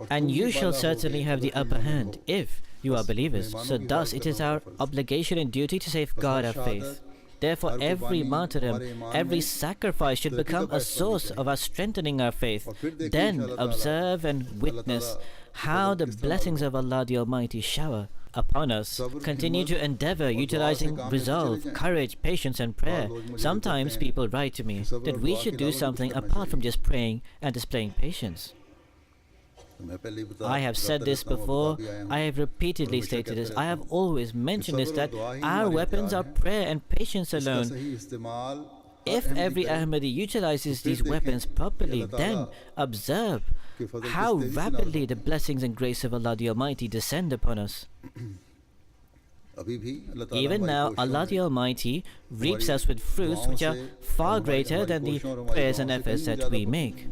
and you shall certainly have the upper hand if you are believers. So thus it is our obligation and duty to safeguard our faith. Therefore, every martyrdom, every sacrifice should become a source of our strengthening our faith. Then observe and witness how the blessings of Allah the Almighty shower upon us. Continue to endeavor utilizing resolve, courage, patience and prayer. Sometimes people write to me that we should do something apart from just praying and displaying patience. I have said this before, I have repeatedly stated this, I have always mentioned this, that our weapons are prayer and patience alone. If every Ahmadi utilizes these weapons properly, then observe how rapidly the blessings and grace of Allah the Almighty descend upon us. Even now, Allah the Almighty reaps us with fruits which are far greater than the prayers and efforts that we make.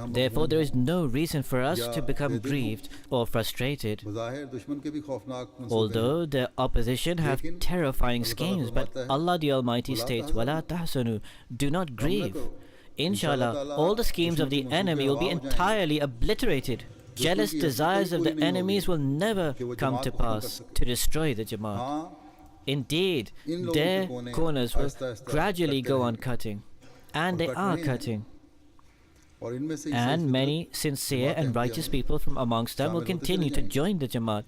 Therefore, there is no reason for us to become grieved or frustrated. Although the opposition have terrifying schemes, but Allah the Almighty states, وَلَا تَحْسَنُوا, do not grieve. Inshallah, all the schemes of the enemy will be entirely obliterated. Jealous desires of the enemies will never come to pass to destroy the Jamaat. Indeed, their corners will gradually go on cutting. And they are cutting. And many sincere and righteous people from amongst them will continue to join the Jamaat.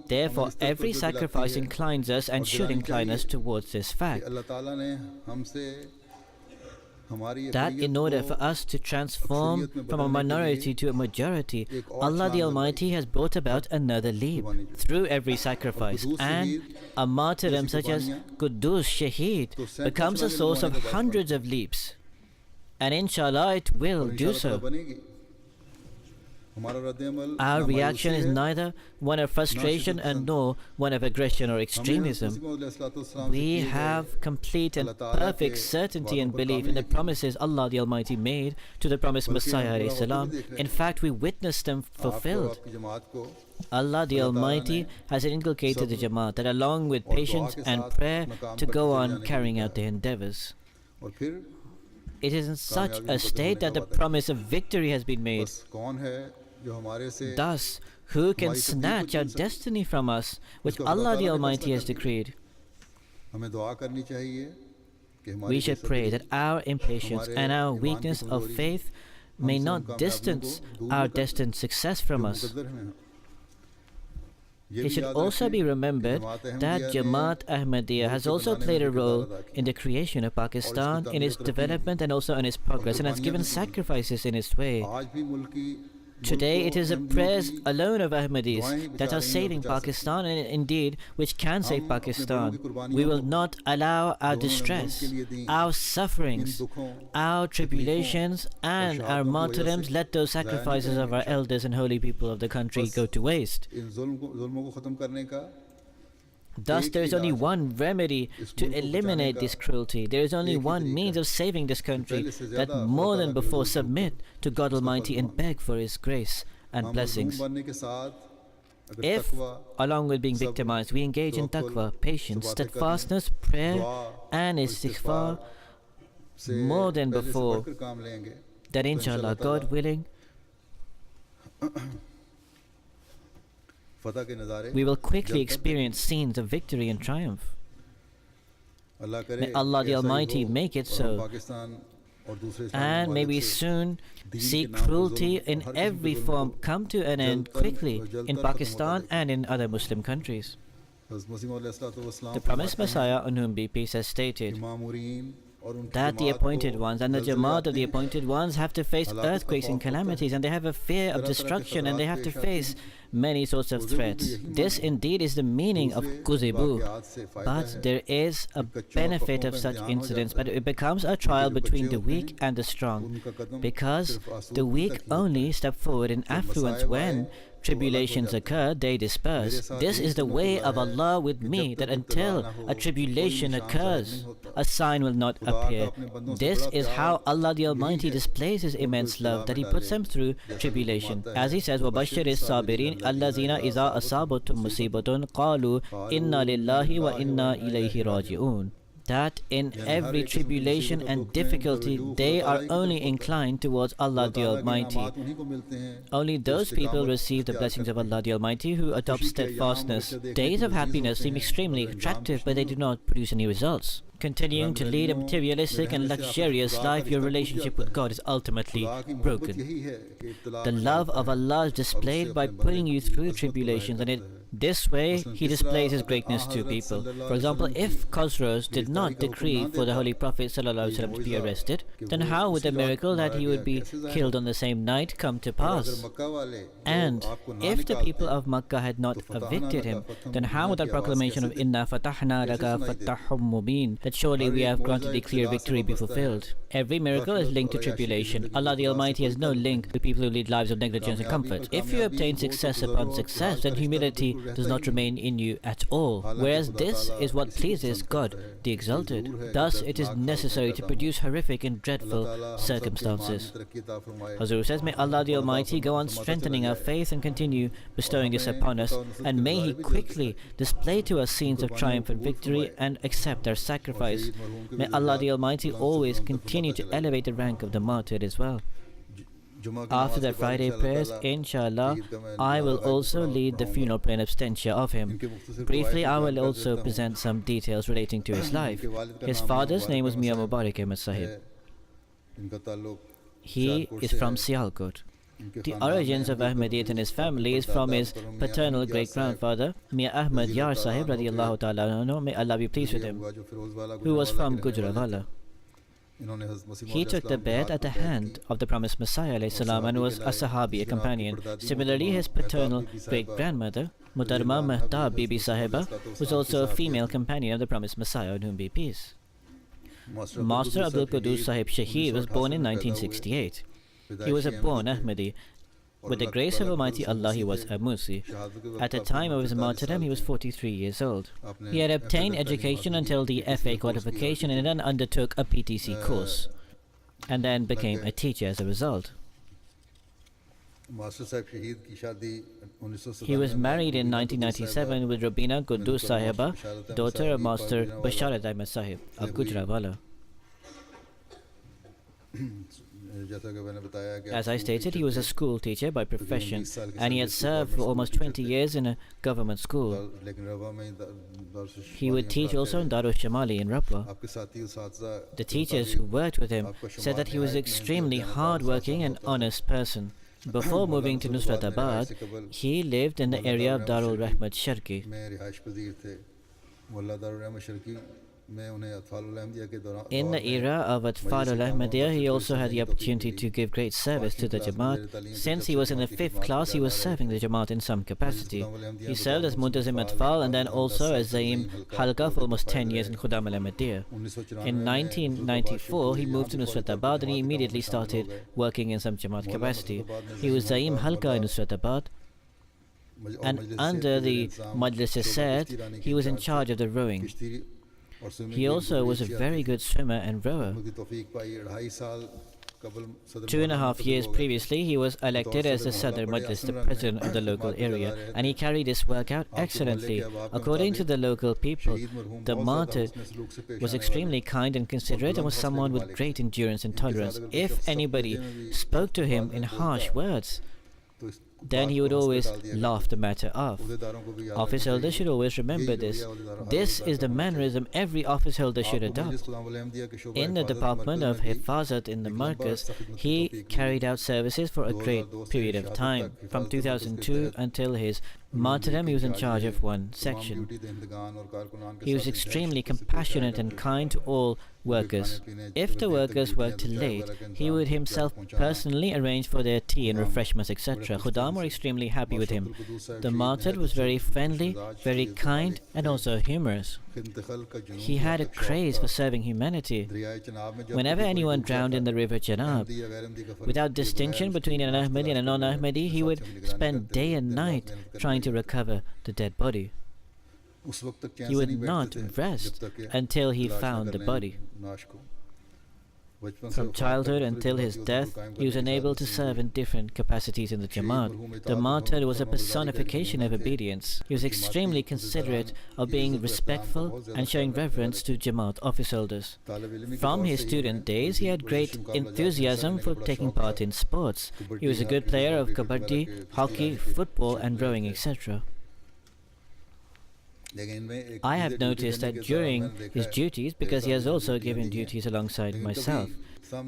Therefore, every sacrifice inclines us and should incline us towards this fact, that in order for us to transform from a minority to a majority, Allah the Almighty has brought about another leap through every sacrifice, and a martyrdom such as Quddus Shaheed becomes a source of hundreds of leaps, and inshallah it will do so. Our reaction is neither one of frustration and nor one of aggression or extremism. We have complete and perfect certainty and belief in the promises Allah the Almighty made to the promised Messiah alayhi salam. In fact, we witnessed them fulfilled. Allah the Almighty has inculcated the Jamaat that along with patience and prayer to go on carrying out their endeavors. It is in such a state that the promise of victory has been made. Thus, who can snatch our destiny from us, which Allah the Almighty has decreed? We should pray that our impatience and our weakness of faith may not distance our destined success from us. It should also be remembered that Jamaat Ahmadiyya has also played a role in the creation of Pakistan, in its development and also in its progress, and has given sacrifices in its way. Today it is the prayers alone of Ahmadis that are saving Pakistan, and indeed which can save Pakistan. We will not allow our distress, our sufferings, our tribulations and our martyrdoms, let those sacrifices of our elders and holy people of the country go to waste. Thus, there is only one remedy to eliminate this cruelty. There is only one means of saving this country, that more than before submit to God Almighty and beg for His grace and blessings. If, along with being victimized, we engage in taqwa, patience, steadfastness, prayer and istighfar more than before, then inshallah, God willing, we will quickly experience scenes of victory and triumph. May Allah the Almighty make it so, and may we soon see cruelty in every form come to an end quickly in Pakistan and in other Muslim countries. The promised Messiah, on whom be peace, has stated that the appointed ones and the Jamaat of the appointed ones have to face earthquakes and calamities, and they have a fear of destruction, and they have to face many sorts of threats. This indeed is the meaning of kuzibu, but there is a benefit of such incidents, but it becomes a trial between the weak and the strong, because the weak only step forward in affluence when tribulations occur, they disperse. This is the way of Allah with me, that until a tribulation occurs, a sign will not appear. This is how Allah the Almighty displays His immense love, that He puts them through tribulation. As He says, وَبَشِّرِ الصَّابِرِينَ الَّذِينَ إِذَا أَصَابَتْهُمْ مُصِيبَةٌ قَالُوا إِنَّا لِلَّهِ وَإِنَّا إِلَيْهِ رَاجِعُونَ. That in every tribulation and difficulty they are only inclined towards Allah the Almighty. Only those people receive the blessings of Allah the Almighty who adopt steadfastness. Days of happiness seem extremely attractive, but they do not produce any results. Continuing to lead a materialistic and luxurious life, your relationship with God is ultimately broken. The love of Allah is displayed by putting you through tribulations, and this way He displays His greatness to people. For example, if Khosrows did not decree for the Holy Prophet ﷺ to be arrested, then how would the miracle that he would be killed on the same night come to pass? And if the people of Makkah had not evicted him, then how would the proclamation of Inna fatahna laka fatahum mubin, that surely we have granted thee clear victory, be fulfilled? Every miracle is linked to tribulation. Allah the Almighty has no link to people who lead lives of negligence and comfort. If you obtain success upon success, then humility does not remain in you at all, whereas this is what pleases God the Exalted. Thus it is necessary to produce horrific and dreadful circumstances. Hazur says, may Allah the Almighty go on strengthening our faith and continue bestowing this upon us, and may He quickly display to us scenes of triumph and victory and accept our sacrifice. May Allah the Almighty always continue to elevate the rank of the martyr as well. After the Friday prayers, inshallah, I will also lead the funeral prayer and abstention of him. Briefly, I will also present some details relating to his life. His father's name was Mir Mubarak Ahmad Sahib. He is from Sialkot. The origins of Ahmadiyyat and his family is from his paternal great-grandfather, Mir Ahmad Yar Sahib radiallahu ta'ala anhu, may Allah be pleased with him, who was from Gujranwala. He took the bed at the hand of the promised Messiah ﷺ and was a Sahabi, a companion. Similarly, his paternal great-grandmother, Muhtarama Mehtab Bibi Sahiba, was also a female companion of the promised Messiah, on whom be peace. Master Abdul Qudus Sahib Shaheed was born in 1968. He was a born Ahmadi. With the grace of Almighty Allah, he was a Musi. At the time of his martyrdom, he was 43 years old. He had obtained education until the FA qualification and then undertook a PTC course, and then became a teacher as a result. He was married in 1997 with Rubina Quddus Sahiba, daughter of Master Basharat Ahmad Sahib of Gujranwala. As I stated, he was a school teacher by profession, and he had served for almost 20 years in a government school. He would teach also in Darul Shamali in Rabwa. The teachers who worked with him said that he was an extremely hard-working and honest person. Before moving to Nusratabad, he lived in the area of Darul Rahmat Sharqi. In the era of Atfal al-Ahmadiyya, he also had the opportunity to give great service to the Jamaat. Since he was in the 5th class, he was serving the Jamaat in some capacity. He served as Muntazim Atfal and then also as Zaim Halqa for almost 10 years in Khudam al-Ahmadiyya. In 1994, he moved to Nusratabad and he immediately started working in some Jamaat capacity. He was Zaim Halqa in Nusratabad, and under the Majlis Said, he was in charge of the rowing. He also was a very good swimmer and rower. 2.5 years previously, he was elected as the Sadr Majlis, the president of the local area, and he carried this work out excellently. According to the local people, the martyr was extremely kind and considerate and was someone with great endurance and tolerance. If anybody spoke to him in harsh words, then he would always laugh the matter off. Office holders should always remember this. This is the mannerism every office holder should adopt. In the department of Hifazat in the Markaz, he carried out services for a great period of time. From 2002 until his martyrdom, he was in charge of one section. He was extremely compassionate and kind to all workers. If the workers worked late, he would himself personally arrange for their tea and refreshments, etc. Khudam were extremely happy with him. The martyr was very friendly, very kind, and also humorous. He had a craze for serving humanity. Whenever anyone drowned in the river Janab, without distinction between an Ahmadi and a non-Ahmadi, he would spend day and night trying to recover the dead body. He would not rest until he found the body. From childhood until his death, he was unable to serve in different capacities in the Jamaat. The martyr was a personification of obedience. He was extremely considerate of being respectful and showing reverence to Jamaat office holders. From his student days, he had great enthusiasm for taking part in sports. He was a good player of kabaddi, hockey, football and rowing, etc. I have noticed that during his duties, because he has also given duties alongside myself,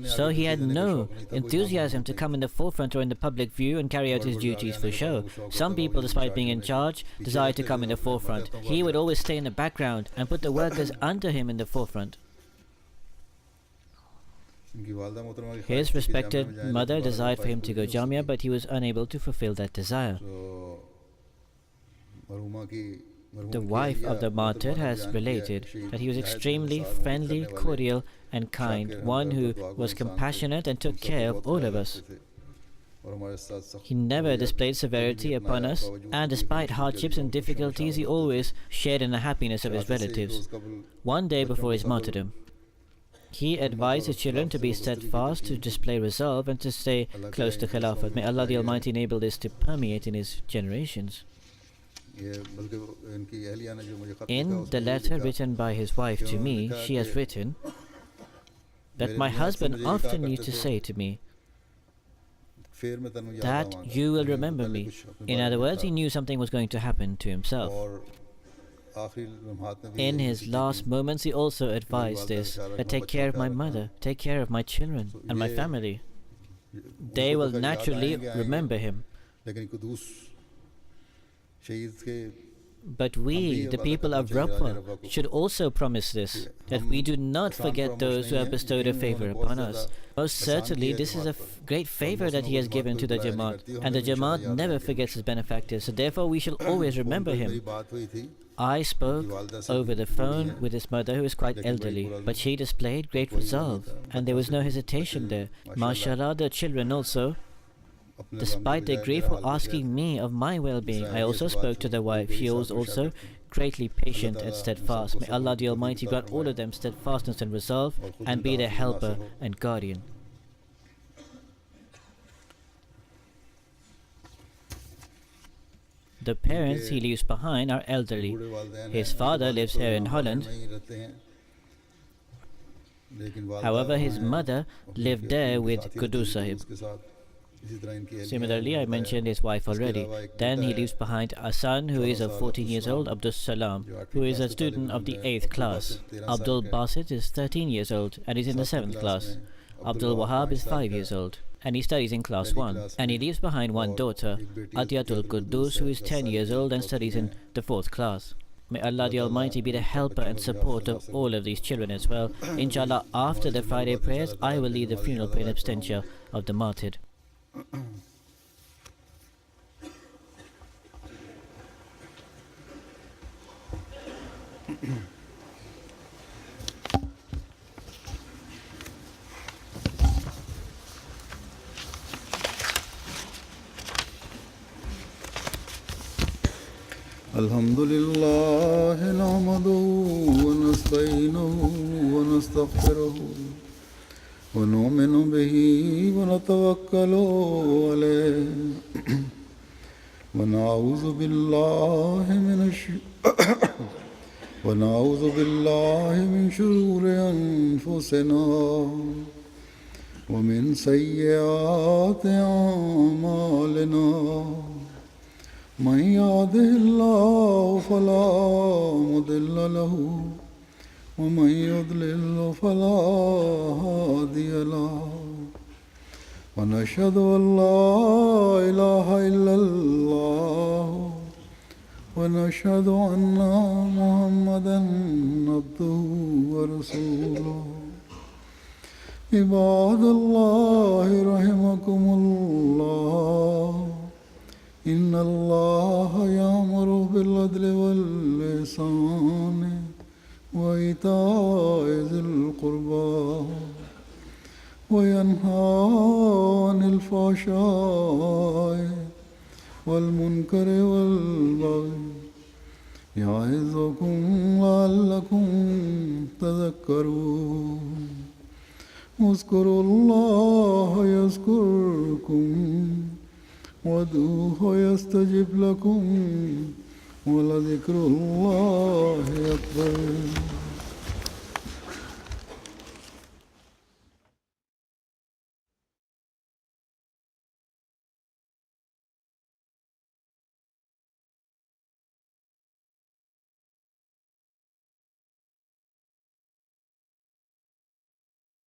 so he had no enthusiasm to come in the forefront or in the public view and carry out his duties for show. Some people, despite being in charge, desire to come in the forefront. He would always stay in the background and put the workers under him in the forefront. His respected mother desired for him to go Jamia, but he was unable to fulfill that desire. The wife of the martyr has related that he was extremely friendly, cordial and kind, one who was compassionate and took care of all of us. He never displayed severity upon us, and despite hardships and difficulties, he always shared in the happiness of his relatives. One day before his martyrdom, he advised his children to be steadfast, to display resolve and to stay close to Khilafat. May Allah the Almighty enable this to permeate in his generations. In the letter written by his wife to me, she has written that my husband often used to say to me that you will remember me. In other words, he knew something was going to happen to himself. In his last moments, he also advised this, that take care of my mother, take care of my children and my family. They will naturally remember him. But we, the people of Rabwa, should also promise this, that we do not forget those who have bestowed a favor upon us. Most certainly, this is a great favor that he has given to the Jamaat, and the Jamaat never forgets his benefactors, so therefore we shall always remember him. I spoke over the phone with his mother, who is quite elderly, but she displayed great resolve, and there was no hesitation there. MashaAllah, the children also Despite their grief for asking me of my well-being, I also spoke to the wife. She was also greatly patient and steadfast. May Allah the Almighty grant all of them steadfastness and resolve and be their helper and guardian. The parents he leaves behind are elderly. His father lives here in Holland. However, his mother lived there with Kudu Sahib. Similarly, I mentioned his wife already. Then he leaves behind a son who is of 14 years old, Abdul Salam, who is a student of the 8th class. Abdul Basit is 13 years old and is in the 7th class. Abdul Wahab is 5 years old and he studies in class 1. And he leaves behind one daughter, Adiyatul Quddus, who is 10 years old and studies in the 4th class. May Allah the Almighty be the helper and support of all of these children as well. Inshallah, after the Friday prayers, I will lead the funeral prayer in absentia of the martyred. الحمد لله نحمده ونستعينه ونستغفره ونؤمن به ونتوكل عليه ونعوذ بالله من شرور أنفسنا ومن سيئات أعمالنا من يهده الله فلا مضل له ومن يضلل فلا هادي له ونشهد أن لا إله إلا الله ونشهد أن محمدا عبده ورسوله عباد الله رحمكم الله إن الله يأمر بالعدل والإحسان وإيتاء ذي القربى وينهى عن الفحشاء والمنكر والبغي يعظكم لعلكم تذكرون اذكروا الله يذكركم وادعوه يستجب لكم ولذكر الله أكبر.